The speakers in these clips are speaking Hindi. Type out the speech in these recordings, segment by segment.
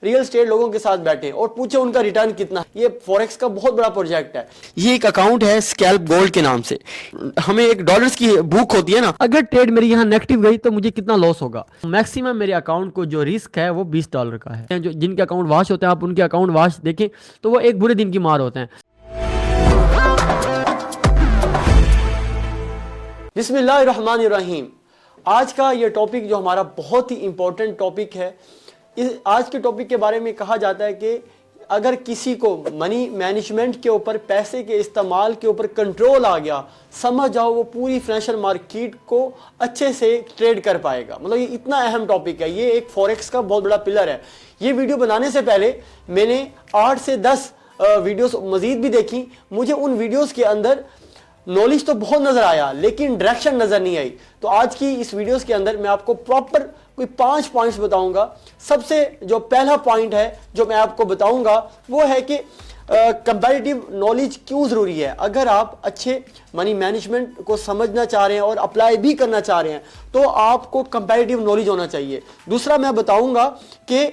रियल स्टेट लोगों के साथ बैठे और पूछे उनका रिटर्न कितना। ये फॉरेक्स का बहुत बड़ा प्रोजेक्ट है। ये एक अकाउंट है स्कैल्प गोल्ड के नाम से। हमें एक डॉलर्स की भूख होती है ना, अगर ट्रेड मेरी यहाँ नेगेटिव गई तो मुझे कितना लॉस होगा। मैक्सिमम मेरे अकाउंट को जो रिस्क है वो $20 का है। जो जिनके अकाउंट वॉश होते हैं, आप उनके अकाउंट वॉश देखें तो वो एक बुरे दिन की मार होते हैं। बिस्मिल्लाहिर्रहमानिर्रहीम। आज का ये टॉपिक जो हमारा बहुत ही इंपॉर्टेंट टॉपिक है। इस आज के टॉपिक के बारे में कहा जाता है कि अगर किसी को मनी मैनेजमेंट के ऊपर, पैसे के इस्तेमाल के ऊपर कंट्रोल आ गया, समझ जाओ वो पूरी फाइनेंशियल मार्केट को अच्छे से ट्रेड कर पाएगा। मतलब ये इतना अहम टॉपिक है, ये एक फॉरेक्स का बहुत बड़ा पिलर है। ये वीडियो बनाने से पहले मैंने 8 से 10 वीडियोस मजीद भी देखी। मुझे उन वीडियोस के अंदर नॉलेज तो बहुत नजर आया लेकिन डायरेक्शन नजर नहीं आई। तो आज की इस वीडियोस के अंदर मैं आपको प्रॉपर कोई 5 पॉइंट्स बताऊंगा। सबसे जो पहला पॉइंट है जो मैं आपको बताऊंगा वो है कि कंपैरेटिव नॉलेज क्यों जरूरी है। अगर आप अच्छे मनी मैनेजमेंट को समझना चाह रहे हैं और अप्लाई भी करना चाह रहे हैं तो आपको कंपैरेटिव नॉलेज होना चाहिए। दूसरा मैं बताऊंगा कि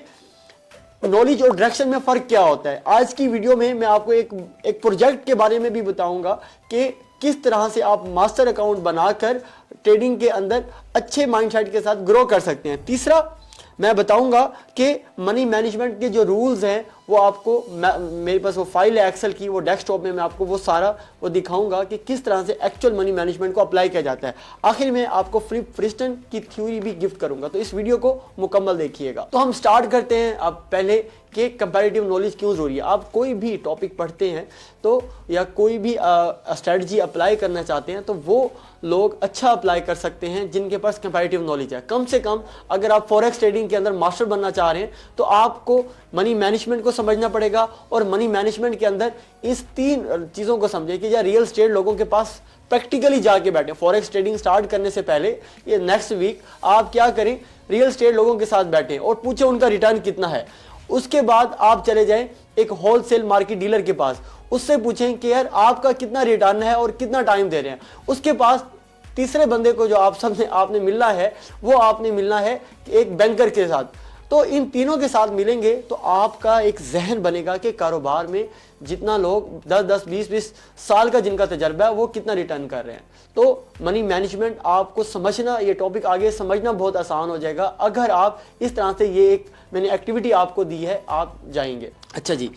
नॉलेज और डायरेक्शन में फर्क क्या होता है। आज की वीडियो में मैं आपको एक प्रोजेक्ट के बारे में भी बताऊंगा कि किस तरह से आप मास्टर अकाउंट बनाकर ट्रेडिंग के अंदर अच्छे माइंडसेट के साथ ग्रो कर सकते हैं। तीसरा मैं बताऊंगा कि मनी मैनेजमेंट के जो रूल्स हैं वो आपको मेरे पास वो फाइल है एक्सेल की, वो डेस्कटॉप में मैं आपको वो सारा वो दिखाऊंगा कि किस तरह से एक्चुअल मनी मैनेजमेंट को अप्लाई किया जाता है। आखिर में आपको फ्रिस्टन की थ्योरी भी गिफ्ट करूंगा, तो इस वीडियो को मुकम्मल देखिएगा। तो हम स्टार्ट करते हैं। अब पहले कि कंपैरेटिव नॉलेज क्यों जरूरी है। आप कोई भी टॉपिक पढ़ते हैं तो या कोई भी स्ट्रेटजी अप्लाई करना चाहते हैं तो वो लोग अच्छा अप्लाई कर सकते हैं जिनके पास कंपैरेटिव नॉलेज है। कम से कम अगर आप फॉरेक्स ट्रेडिंग के अंदर मास्टर बनना चाह रहे हैं तो आपको मनी मैनेजमेंट को समझना पड़ेगा। और मनी मैनेजमेंट के अंदर इस 3 चीज़ों को समझे कि या रियल स्टेट लोगों के पास प्रैक्टिकली जाके बैठे। फॉरेक्स ट्रेडिंग स्टार्ट करने से पहले ये नेक्स्ट वीक आप क्या करें, रियल स्टेट लोगों के साथ बैठे और पूछे उनका रिटर्न कितना है। उसके बाद आप चले जाएं एक होलसेल मार्केट डीलर के पास, उससे पूछें कि यार आपका कितना रिटर्न है और कितना टाइम दे रहे हैं। उसके पास तीसरे बंदे को जो आपने मिलना है वो आपने मिलना है एक बैंकर के साथ। तो इन तीनों के साथ मिलेंगे तो आपका एक जहन बनेगा कि कारोबार में जितना लोग 10-10, 20-20 साल का जिनका तजर्बा है वो कितना रिटर्न कर रहे हैं। तो मनी मैनेजमेंट आपको समझना, ये टॉपिक आगे समझना बहुत आसान हो जाएगा अगर आप इस तरह से ये एक मैंने एक्टिविटी आपको दी है आप जाएंगे। अच्छा जी,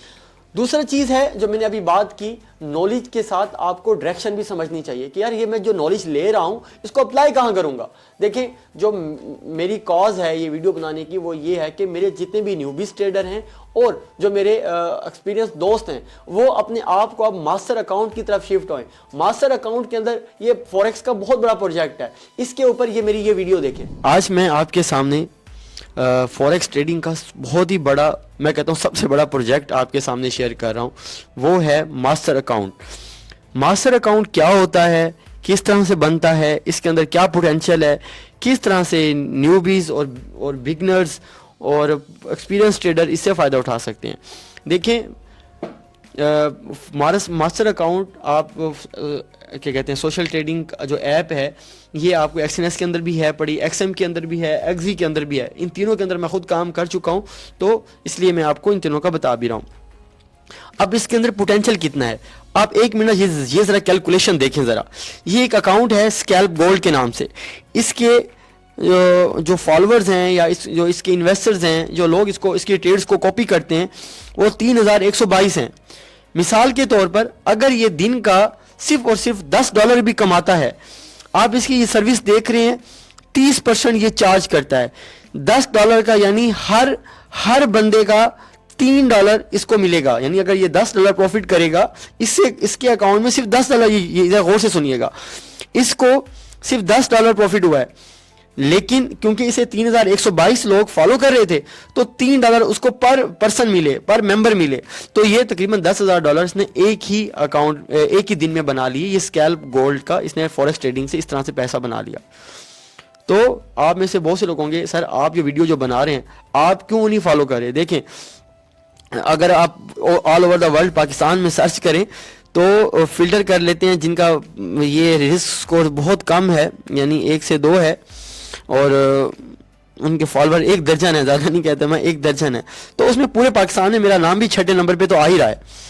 दूसरा चीज़ है जो मैंने अभी बात की, नॉलेज के साथ आपको डायरेक्शन भी समझनी चाहिए कि यार ये मैं जो नॉलेज ले रहा हूँ इसको अप्लाई कहाँ करूँगा। देखें, जो मेरी कॉज है ये वीडियो बनाने की वो ये है कि मेरे जितने भी न्यूबीज ट्रेडर हैं और जो मेरे एक्सपीरियंस दोस्त हैं वो अपने आप को अब मास्टर अकाउंट की तरफ शिफ्ट होएं। मास्टर अकाउंट के अंदर ये फॉरेक्स का बहुत बड़ा प्रोजेक्ट है, इसके ऊपर ये मेरी ये वीडियो देखें। आज मैं आपके सामने फॉरेक्स ट्रेडिंग का बहुत ही बड़ा, मैं कहता हूँ सबसे बड़ा प्रोजेक्ट आपके सामने शेयर कर रहा हूँ, वो है मास्टर अकाउंट। मास्टर अकाउंट क्या होता है, किस तरह से बनता है, इसके अंदर क्या पोटेंशियल है, किस तरह से न्यूबीज और बिगनर्स और एक्सपीरियंस ट्रेडर इससे फ़ायदा उठा सकते हैं। देखें, मास्टर अकाउंट आप क्या कहते हैं, सोशल ट्रेडिंग जो ऐप है ये आपको एक्सएनएस के अंदर भी है पड़ी, एक्सएम के अंदर भी है, एक्सी के अंदर भी है। इन तीनों के अंदर मैं खुद काम कर चुका हूँ तो इसलिए मैं आपको इन तीनों का बता भी रहा हूँ। अब इसके अंदर पोटेंशियल कितना है, आप 1 मिनट ये ज़रा कैलकुलेशन देखें ज़रा। ये एक अकाउंट है स्कैल्प गोल्ड के नाम से। इसके जो फॉलोअर्स हैं या जो इसके इन्वेस्टर्स हैं, जो लोग इसके ट्रेड्स को कॉपी करते हैं वो 3122 हैं। मिसाल के तौर पर अगर ये दिन का सिर्फ और सिर्फ $10 भी कमाता है, आप इसकी ये सर्विस देख रहे हैं 30% ये चार्ज करता है $10 का, यानी हर बंदे का $3 इसको मिलेगा। यानी अगर ये $10 प्रॉफिट करेगा, इससे इसके अकाउंट में सिर्फ $10, ये गौर से सुनिएगा, इसको सिर्फ $10 प्रॉफिट हुआ है। लेकिन क्योंकि इसे 3122 लोग फॉलो कर रहे थे तो $3 उसको पर पर्सन मिले, पर मेंबर मिले। तो ये तकरीबन $10,000 इसने एक ही दिन में बना लिए। ये स्कैल्प गोल्ड का इसने फॉरेक्स ट्रेडिंग से इस तरह से पैसा बना लिया। तो आप में से बहुत से लोग होंगे, सर आप ये वीडियो जो बना रहे हैं आप क्यों नहीं फॉलो कर रहे। देखें, अगर आप all over the world Pakistan में सर्च करें तो फिल्टर कर लेते हैं जिनका ये रिस्क स्कोर बहुत कम है, यानी 1 से 2 है, और उनके फॉलोअर 1 दर्जन है, ज़्यादा नहीं कहते मैं, 1 दर्जन है। तो उसमें पूरे पाकिस्तान में मेरा नाम भी 6 नंबर पे तो आ ही रहा है।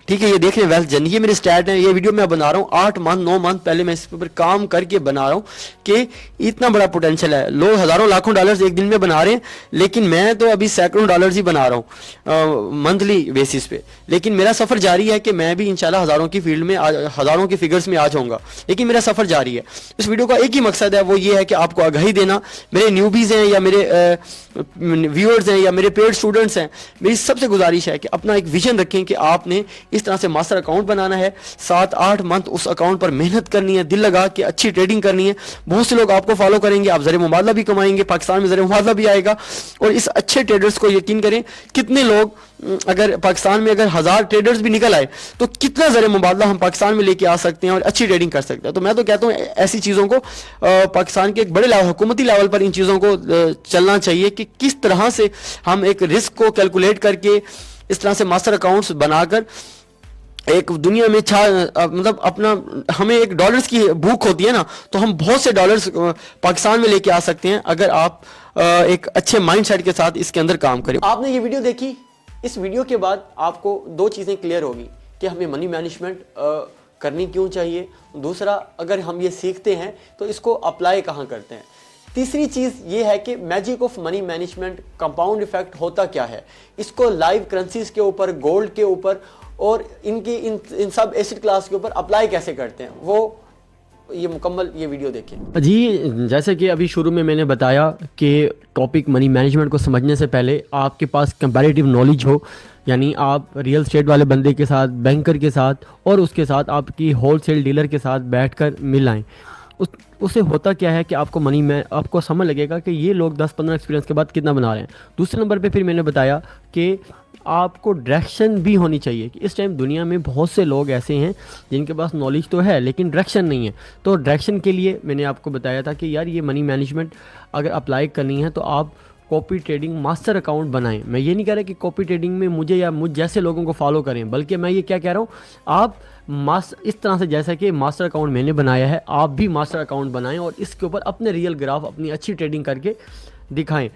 ठीक है, ये देख रहे हैं वेल्थ जर्नी, ये मेरे स्टैट है। ये वीडियो मैं बना रहा हूँ 8 मंथ 9 मंथ पहले मैं इस ऊपर काम करके बना रहा हूँ कि इतना बड़ा पोटेंशियल है। लोग हज़ारों लाखों डॉलर्स एक दिन में बना रहे हैं, लेकिन मैं तो अभी सैकड़ों डॉलर्स ही बना रहा हूँ मंथली बेसिस पे। लेकिन मेरा सफ़र जारी है कि मैं भी इंशाल्लाह हज़ारों की फील्ड में हज़ारों की फिगर्स में आ जाऊँगा, लेकिन मेरा सफ़र जारी है। इस वीडियो का एक ही मकसद है, वो ये है कि आपको आगाही देना। मेरे न्यूबीज़ हैं या मेरे व्यूअर्स हैं या मेरे पेड स्टूडेंट्स हैं, मेरी सबसे गुजारिश है कि अपना एक विजन रखें कि आपने इस तरह से मास्टर अकाउंट बनाना है, 7-8 मंथ उस अकाउंट पर मेहनत करनी है, दिल लगा के अच्छी ट्रेडिंग करनी है। बहुत से लोग आपको फॉलो करेंगे, आप ज़रिए मुबादला भी कमाएंगे, पाकिस्तान में ज़रिए मुबादला भी आएगा। और इस अच्छे ट्रेडर्स को यकीन करें, कितने लोग अगर पाकिस्तान में अगर 1000 ट्रेडर्स भी निकल आए तो कितना ज़रिए मुबादला हम पाकिस्तान में लेके आ सकते हैं और अच्छी ट्रेडिंग कर सकते हैं। तो मैं तो कहता हूँ ऐसी चीज़ों को पाकिस्तान के एक बड़े लेवल, हुकूमती लेवल पर इन चीज़ों को चलना चाहिए कि किस तरह से हम एक रिस्क को कैलकुलेट करके इस तरह से मास्टर अकाउंट्स बनाकर एक दुनिया में मतलब अपना, हमें एक डॉलर्स की भूख होती है ना, तो हम बहुत से डॉलर्स पाकिस्तान में लेके आ सकते हैं अगर आप एक अच्छे माइंडसेट के साथ इसके अंदर काम करें। आपने ये वीडियो देखी, इस वीडियो के बाद आपको 2 चीज़ें क्लियर होगी कि हमें मनी मैनेजमेंट करनी क्यों चाहिए, दूसरा अगर हम ये सीखते हैं तो इसको अप्लाई कहाँ करते हैं, तीसरी चीज़ ये है कि magic of money management, compound effect होता क्या है, इसको लाइव करेंसीज के ऊपर, गोल्ड के ऊपर और इनकी इन सब एसेट क्लास के ऊपर अप्लाई कैसे करते हैं, वो ये मुकम्मल ये वीडियो देखें। जी, जैसे कि अभी शुरू में मैंने बताया कि टॉपिक मनी मैनेजमेंट को समझने से पहले आपके पास कंपैरेटिव नॉलेज हो, यानी आप रियल एस्टेट वाले बंदे के साथ, बैंकर के साथ और उसके साथ आपकी होलसेल डीलर के साथ बैठकर मिल आएँ। उससे होता क्या है कि आपको मनी में आपको समझ लगेगा कि ये लोग 10-15 एक्सपीरियंस के बाद कितना बना रहे हैं। दूसरे नंबर पे फिर मैंने बताया कि आपको डायरेक्शन भी होनी चाहिए कि इस टाइम दुनिया में बहुत से लोग ऐसे हैं जिनके पास नॉलेज तो है लेकिन डायरेक्शन नहीं है। तो डायरेक्शन के लिए मैंने आपको बताया था कि यार ये मनी मैनेजमेंट अगर अप्लाई करनी है तो आप कॉपी ट्रेडिंग मास्टर अकाउंट बनाएं। मैं ये नहीं कह रहा कि कॉपी ट्रेडिंग में मुझे या मुझ जैसे लोगों को फॉलो करें, बल्कि मैं ये क्या कह रहा हूँ, आप इस तरह से जैसा कि मास्टर अकाउंट मैंने बनाया है, आप भी मास्टर अकाउंट बनाएं और इसके ऊपर अपने रियल ग्राफ, अपनी अच्छी ट्रेडिंग करके दिखाएं।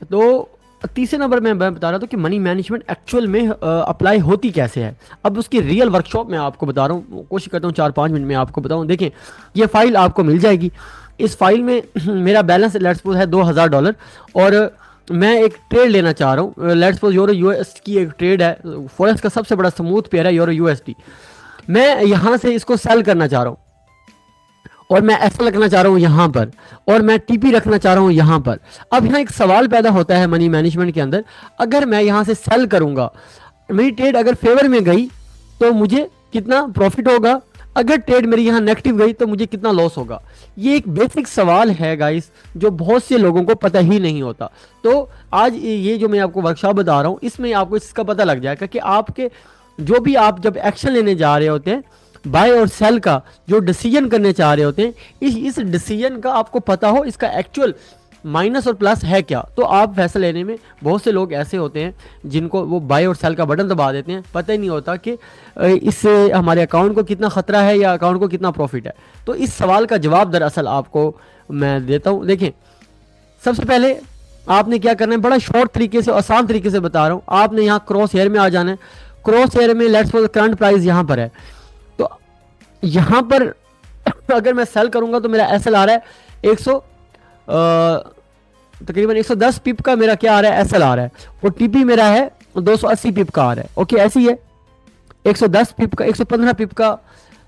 तो तीसरे नंबर में मैं बता रहा था कि मनी मैनेजमेंट एक्चुअल में अप्लाई होती कैसे है। अब उसकी रियल वर्कशॉप मैं आपको बता रहा हूँ, कोशिश करता हूँ 4-5 मिनट में आपको बताऊँ। देखें, ये फाइल आपको मिल जाएगी। इस फाइल में मेरा बैलेंस लेट्स सपोज है $2000 और मैं एक ट्रेड लेना चाह रहा हूँ। लेट्स सपोज यूरो यूएस की एक ट्रेड है, फॉरेक्स का सबसे बड़ा स्मूथ पेयर है यूरो यूएसडी। मैं यहाँ से इसको सेल करना चाह रहा हूँ और मैं ऐसा रखना चाह रहा हूँ यहाँ पर, और मैं टीपी रखना चाह रहा हूँ यहाँ पर। अब यहाँ एक सवाल पैदा होता है मनी मैनेजमेंट के अंदर, अगर मैं यहाँ से सेल करूँगा, मेरी ट्रेड अगर फेवर में गई तो मुझे कितना प्रॉफिट होगा, अगर ट्रेड मेरी यहाँ नेगेटिव गई तो मुझे कितना लॉस होगा। ये एक बेसिक सवाल है गाइस, जो बहुत से लोगों को पता ही नहीं होता। तो आज ये जो मैं आपको वर्कशॉप बता रहा हूँ, इसमें आपको इसका पता लग जाएगा कि आपके जो भी आप जब एक्शन लेने जा रहे होते हैं, बाय और सेल का जो डिसीजन करने चाह रहे होते हैं, इस डिसीजन का आपको पता हो, इसका एक्चुअल माइनस और प्लस है क्या। तो आप फैसला लेने में, बहुत से लोग ऐसे होते हैं जिनको वो बाय और सेल का बटन दबा देते हैं, पता ही नहीं होता कि इससे हमारे अकाउंट को कितना खतरा है या अकाउंट को कितना प्रॉफिट है। तो इस सवाल का जवाब दरअसल आपको मैं देता हूँ। देखें, सबसे पहले आपने क्या करना है, बड़ा शॉर्ट तरीके से, आसान तरीके से बता रहा हूँ। आपने यहाँ क्रॉस हेयर में आ जाना है। क्रॉस हेयर में लेट्स सपोज करंट प्राइस यहाँ पर है, तो यहाँ पर अगर मैं सेल करूँगा तो मेरा एसएल आ रहा है तकरीबन 110 पिप का मेरा क्या आ रहा है, एसएल आ रहा है, और टीपी मेरा है 280 पिप का आ रहा है। ओके, ऐसी है 110 पिप का, 115 पिप का,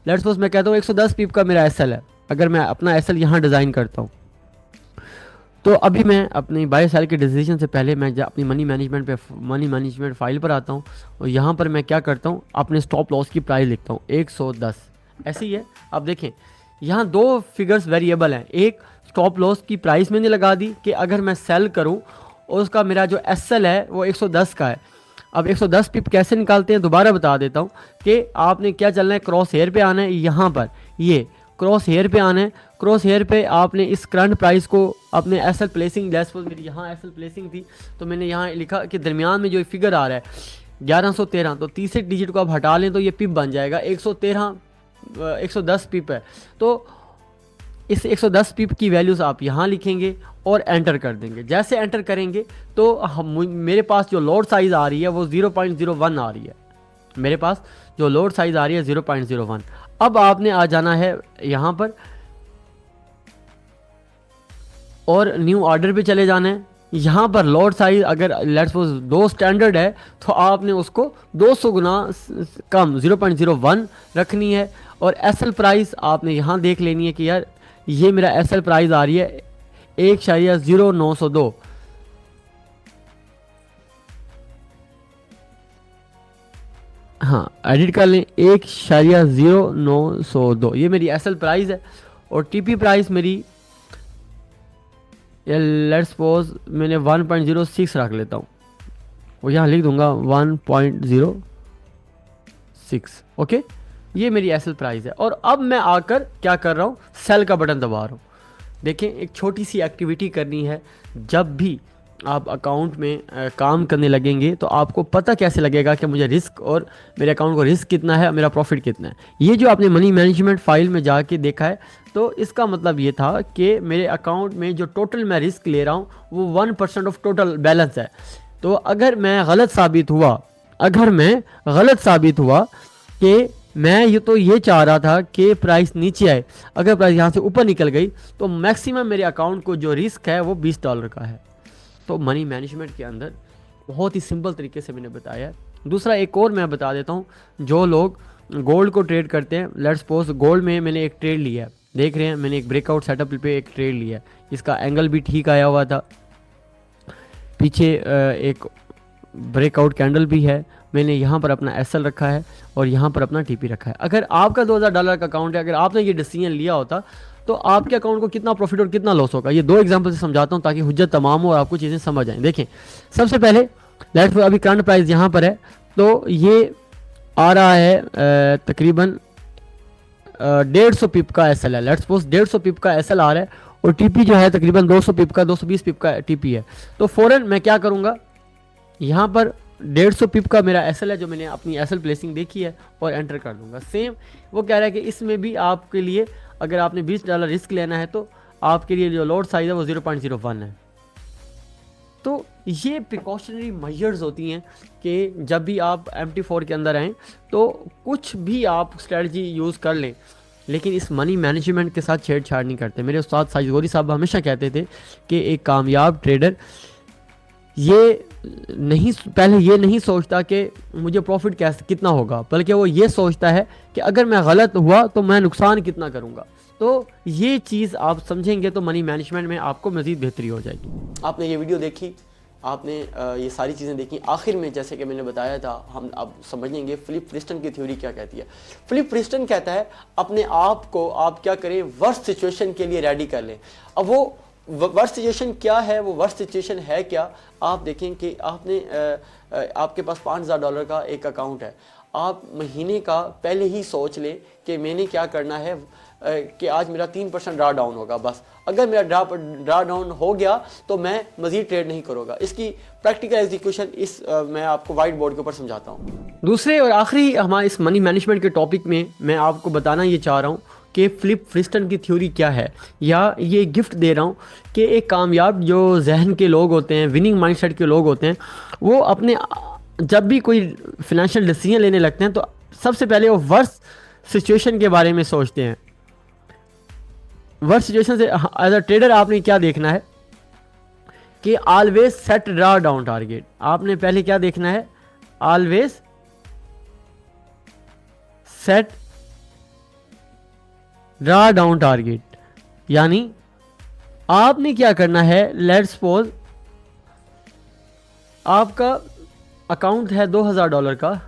लेट्स सपोज मैं कहता हूँ 110 पिप का मेरा एसएल है। अगर मैं अपना एसएल यहाँ डिज़ाइन करता हूँ, तो अभी मैं अपनी बाय सेल के डिसीजन से पहले मैं अपनी मनी मैनेजमेंट फाइल पर आता हूँ और यहाँ पर मैं क्या करता हूँ, अपने स्टॉप लॉस की प्राइस लिखता हूँ 110। ऐसे ही है। अब देखें, यहाँ 2 फिगर्स वेरिएबल हैं। एक स्टॉप लॉस की प्राइस मैंने लगा दी कि अगर मैं सेल करूँ और उसका मेरा जो एसएल है वो 110 का है। अब 110 पिप कैसे निकालते हैं दोबारा बता देता हूँ कि आपने क्या चलना है, क्रॉस हेयर पे आना है, यहाँ पर ये क्रॉस हेयर पे आना है। क्रॉस हेयर पे आपने इस करंट प्राइस को अपने एसएल प्लेसिंग, जैसे मेरी यहाँ एसएल प्लेसिंग थी तो मैंने यहाँ लिखा कि दरमियान में जो फिगर आ रहा है 1113, तो तीसरे डिजिट को आप हटा लें तो ये पिप बन जाएगा 110 पिप है। तो इस 110 पिप की वैल्यूज़ आप यहाँ लिखेंगे और एंटर कर देंगे। जैसे एंटर करेंगे तो मेरे पास जो लोड साइज़ आ रही है वो 0.01 आ रही है। मेरे पास जो लोड साइज़ आ रही है 0.01। अब आपने आ जाना है यहाँ पर और न्यू ऑर्डर पे चले जाना है। यहाँ पर लोड साइज अगर लेट्स सपोज 2 स्टैंडर्ड है तो आपने उसको 200 गुना कम 0.01 रखनी है। और एसएल प्राइस आपने यहाँ देख लेनी है कि यार ये मेरा एसएल प्राइस आ रही है 1.0902। हाँ एडिट कर लें 1.0902 ये मेरी एसएल प्राइस है। और टीपी प्राइस मेरी लेट्स सपोज मैंने 1.06 रख लेता हूँ, वो यहाँ लिख दूंगा 1.06। ओके ये मेरी एसएल प्राइस है। और अब मैं आकर क्या कर रहा हूँ, सेल का बटन दबा रहा हूँ। देखें एक छोटी सी एक्टिविटी करनी है। जब भी आप अकाउंट में काम करने लगेंगे तो आपको पता कैसे लगेगा कि मुझे रिस्क और मेरे अकाउंट को रिस्क कितना है, मेरा प्रॉफिट कितना है। ये जो आपने मनी मैनेजमेंट फाइल में जाके देखा है तो इसका मतलब ये था कि मेरे अकाउंट में जो टोटल मैं रिस्क ले रहा हूँ वो 1% ऑफ टोटल बैलेंस है। तो अगर मैं गलत साबित हुआ कि मैं ये चाह रहा था कि प्राइस नीचे आए, अगर प्राइस यहाँ से ऊपर निकल गई तो मैक्सिमम मेरे अकाउंट को जो रिस्क है वो $20 का है। तो मनी मैनेजमेंट के अंदर बहुत ही सिंपल तरीके से मैंने बताया है। दूसरा एक और मैं बता देता हूँ, जो लोग गोल्ड को ट्रेड करते हैं, लेट्स सपोज गोल्ड में मैंने एक ट्रेड लिया है, देख रहे हैं मैंने एक ब्रेकआउट सेटअप पे एक ट्रेड लिया है, इसका एंगल भी ठीक आया हुआ था, पीछे एक ब्रेकआउट कैंडल भी है, मैंने यहाँ पर अपना एसएल रखा है और यहाँ पर अपना टीपी रखा है। अगर आपका $2000 का अकाउंट है, अगर आपने ये डिसीजन लिया होता तो आपके अकाउंट को कितना प्रॉफिट और कितना लॉस होगा, ये 2 एग्जांपल से समझाता हूँ ताकि हुज्जत तमाम हो और आपको चीज़ें समझ आएँ। देखें सबसे पहले लेट्स अभी करंट प्राइस यहाँ पर है तो ये आ रहा है तकरीबन 150 पिप का एसएल है। लेट्स सपोज 150 पिप का एसएल आ रहा है और टीपी जो है तकरीबन 200 पिप का 220 पिप का टीपी है। तो फ़ौरन मैं क्या करूँगा, यहाँ पर 150 पिप का मेरा एसएल है जो मैंने अपनी एसएल प्लेसिंग देखी है और एंटर कर दूंगा। सेम वो कह रहा है कि इसमें भी आपके लिए अगर आपने $20 रिस्क लेना है तो आपके लिए जो लोड साइज है वो 0.01 है। तो ये प्रिकॉशनरी मेजर्स होती हैं कि जब भी आप MT4 के अंदर आएँ तो कुछ भी आप स्ट्रेटजी यूज़ कर लें, लेकिन इस मनी मैनेजमेंट के साथ छेड़छाड़ नहीं करते। मेरे उस्ताद साजिद गौरी साहब हमेशा कहते थे कि एक कामयाब ट्रेडर पहले ये नहीं सोचता कि मुझे प्रॉफिट कितना होगा, बल्कि वो ये सोचता है कि अगर मैं गलत हुआ तो मैं नुकसान कितना करूँगा। तो ये चीज़ आप समझेंगे तो मनी मैनेजमेंट में आपको मज़ीद बेहतरी हो जाएगी। आपने ये वीडियो देखी, आपने ये सारी चीज़ें देखी। आखिर में जैसे कि मैंने बताया था, हम अब समझेंगे फिलिप प्रिस्टन की थ्योरी क्या कहती है। फिलिप प्रिस्टन कहता है अपने आप को आप क्या करें, वर्स्ट सिचुएशन के लिए रेडी कर लें। अब वो वर्स्ट सिचुएशन क्या है, वो वर्स्ट सिचुएशन है क्या, आप देखें कि आपके पास $5000 का एक अकाउंट है। आप महीने का पहले ही सोच लें कि मैंने क्या करना है कि आज मेरा 3% ड्रा डाउन होगा। बस अगर मेरा ड्रा डाउन हो गया तो मैं मज़ीद ट्रेड नहीं करूँगा। इसकी प्रैक्टिकल एग्जीक्यूशन मैं आपको वाइट बोर्ड के ऊपर समझाता हूँ। दूसरे और आखिरी हमारे इस मनी मैनेजमेंट के टॉपिक में मैं आपको बताना ये चाह रहा हूँ कि फिलिप प्रिस्टन की थ्योरी क्या है, या ये गिफ्ट दे रहा हूँ कि एक कामयाब जो जहन के लोग होते हैं, विनिंग माइंडसेट के लोग होते हैं, वो अपने जब भी कोई फिनेंशियल डिसीजन लेने लगते हैं तो सबसे पहले वो वर्स्ट सिचुएशन के बारे में सोचते हैं। वर्स्ट सिचुएशन से एज अ ट्रेडर आपने क्या देखना है कि always set draw down target. आपने पहले क्या देखना है, always set draw down target, यानी आपने क्या करना है, लेट्स सपोज आपका अकाउंट है $2000 का,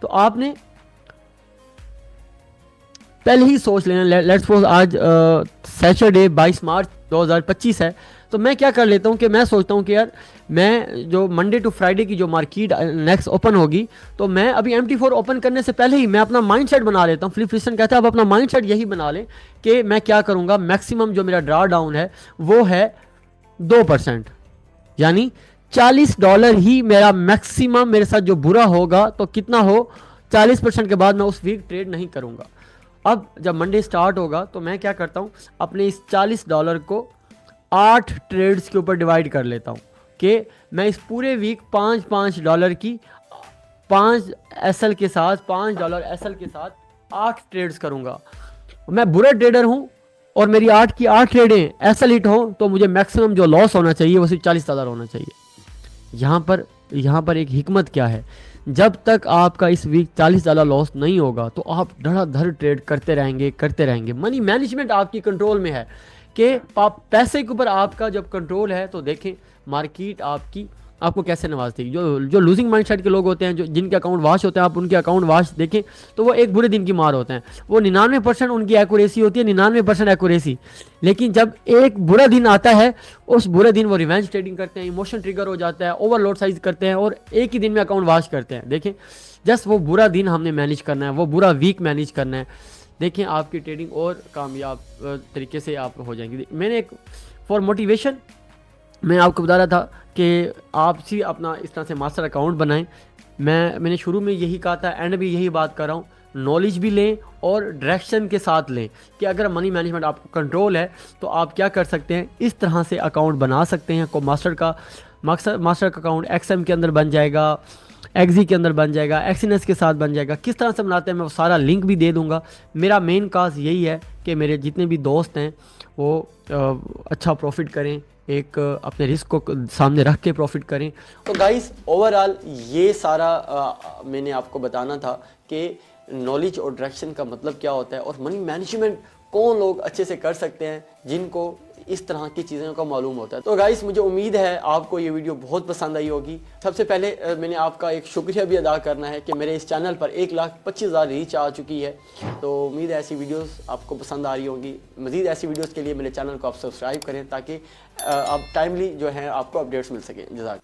तो आपने पहले ही सोच लेना। लेट्स सपोज आज सैटरडे 22 मार्च 2025 है, तो मैं क्या कर लेता हूँ कि मैं सोचता हूँ कि यार मैं जो मंडे टू फ्राइडे की जो मार्केट नेक्स्ट ओपन होगी, तो मैं अभी MT4 ओपन करने से पहले ही मैं अपना माइंडसेट बना लेता हूँ। फिलिप प्रिस्टन कहता है अब अपना माइंडसेट यही बना लें कि मैं क्या करूँगा, मैक्सिमम जो मेरा ड्रा डाउन है वो है 2%, यानी $40 ही मेरा मैक्सिमम मेरे साथ जो बुरा होगा, तो कितना हो 40% के बाद मैं उस वीक ट्रेड नहीं करूँगा। अब जब मंडे स्टार्ट होगा तो मैं क्या करता हूँ, अपने इस $40 को 8 ट्रेड्स के ऊपर डिवाइड कर लेता हूँ कि मैं इस पूरे वीक $5 की 5 एसएल के साथ $5 एसएल के साथ 8 ट्रेड्स करूँगा। मैं बुरा ट्रेडर हूँ और मेरी 8 की 8 ट्रेडें एसएल हिट हो तो मुझे मैक्सिमम जो लॉस होना चाहिए वो सिर्फ $40 होना चाहिए। यहाँ पर एक हिकमत क्या है, जब तक आपका इस वीक $40 लॉस नहीं होगा तो आप धड़ाधड़ ट्रेड करते रहेंगे। मनी मैनेजमेंट आपकी कंट्रोल में है कि पैसे के ऊपर आपका जब कंट्रोल है तो देखें मार्केट आपको कैसे नवाजती है। जो लूजिंग माइंडसेट के लोग होते हैं, जो जिनके अकाउंट वाश होते हैं, आप उनके अकाउंट वाश देखें तो वो एक बुरे दिन की मार होते हैं। वो 99% उनकी एक्यूरेसी होती है, 99% एक्यूरेसी। लेकिन जब एक बुरा दिन आता है, उस बुरे दिन वो रिवेंज ट्रेडिंग करते हैं, इमोशन ट्रिगर हो जाता है, ओवरलोड साइज करते हैं और एक ही दिन में अकाउंट वाश करते हैं। देखें, जस्ट वो बुरा दिन हमने मैनेज करना है, वो बुरा वीक मैनेज करना है। देखें आपकी ट्रेडिंग और कामयाब तरीके से आप हो जाएंगे। मैंने एक फॉर मोटिवेशन मैं आपको बता रहा था कि आप सी अपना इस तरह से मास्टर अकाउंट बनाएं। मैंने शुरू में यही कहा था, एंड भी यही बात कर रहा हूँ, नॉलेज भी लें और डायरेक्शन के साथ लें कि अगर मनी मैनेजमेंट आपको कंट्रोल है तो आप क्या कर सकते हैं, इस तरह से अकाउंट बना सकते हैं। को मास्टर का अकाउंट एक्सएम के अंदर बन जाएगा, एक्जी के अंदर बन जाएगा, एक्सएनएस के साथ बन जाएगा। किस तरह से बनाते हैं मैं वो सारा लिंक भी दे दूंगा। मेरा मेन काज यही है कि मेरे जितने भी दोस्त हैं वो अच्छा प्रॉफिट करें, एक अपने रिस्क को सामने रख के प्रॉफिट करें। तो गाइस ओवरऑल ये सारा मैंने आपको बताना था कि नॉलेज और डायरेक्शन का मतलब क्या होता है और मनी मैनेजमेंट कौन लोग अच्छे से कर सकते हैं जिनको इस तरह की चीज़ों का मालूम होता है। तो गाइस मुझे उम्मीद है आपको ये वीडियो बहुत पसंद आई होगी। सबसे पहले मैंने आपका एक शुक्रिया भी अदा करना है कि मेरे इस चैनल पर 1,25,000 रीच आ चुकी है। तो उम्मीद है ऐसी वीडियोस आपको पसंद आ रही होंगी। मज़ीद ऐसी वीडियोस के लिए मेरे चैनल को आप सब्सक्राइब करें ताकि आप टाइमली जो है आपको अपडेट्स मिल सकें। जज़ाक।